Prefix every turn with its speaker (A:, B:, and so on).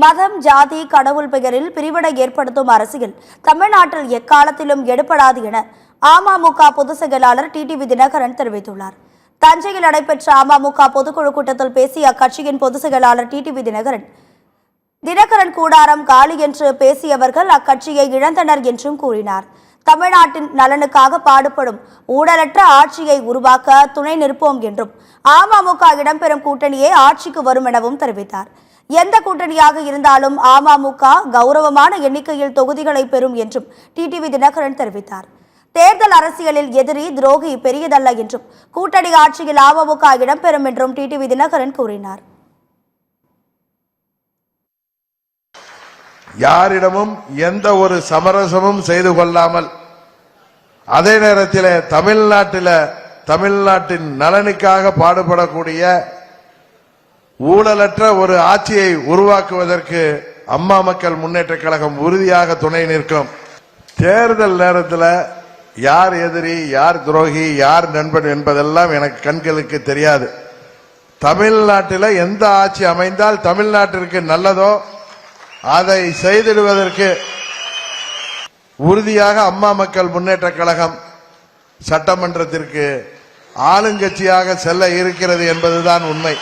A: மதம், ஜாதி, கடவுள் பெயரில் பிரிவினை ஏற்படுத்தும் அரசியல் தமிழ்நாட்டில் எக்காலத்திலும் எடுபடாது என அமமுக பொதுச் செயலாளர் டிடிவி தினகரன் தெரிவித்துள்ளார். தஞ்சையில் நடைபெற்ற அமமுக பொதுக்குழு கூட்டத்தில் பேசிய அக்கட்சியின் பொதுச் செயலாளர் டிடிவி தினகரன் கூடாரம் காலி என்று பேசியவர்கள் அக்கட்சியை இழந்தனர் என்றும் கூறினார். தமிழ்நாட்டின் நலனுக்காக பாடுபடும் ஊழலற்ற ஆட்சியை உருவாக்க துணை நிற்போம் என்றும் அமமுக இடம்பெறும் கூட்டணியே ஆட்சிக்கு வரும் எனவும் தெரிவித்தார். எந்த கூட்டணியாக இருந்தாலும் அமமுக கௌரவமான எண்ணிக்கையில் தொகுதிகளை பெறும் என்றும் டிடிவி தினகரன் தெரிவித்தார். தேர்தல் அரசியலில் எதிரி துரோகி பெரியதல்ல என்றும் கூட்டணி ஆட்சியில் அமமுக இடம்பெறும் என்றும் டிடிவி தினகரன் கூறினார்.
B: யாரிடமும் எந்த ஒரு சமரசமும் செய்து கொள்ளாமல் அதே நேரத்தில் தமிழ்நாட்டின் நலனுக்காக பாடுபடக்கூடிய ஊழலற்ற ஒரு ஆட்சியை உருவாக்குவதற்கு அம்மா மக்கள் முன்னேற்ற கழகம் உறுதியாக துணை நிற்கும். தேர்தல் நேரத்தில் யார் எதிரி, யார் துரோகி, யார் நண்பன் என்பதெல்லாம் எனக்கு கண்களுக்கு தெரியாது. தமிழ்நாட்டில் எந்த ஆட்சி அமைந்தால் தமிழ்நாட்டிற்கு நல்லதோ அதை செய்திடுவதற்கு உறுதியாக அம்மா மக்கள் முன்னேற்ற கழகம் சட்டமன்றத்திற்கு ஆளுங்கட்சியாக செல்ல இருக்கிறது என்பதுதான் உண்மை.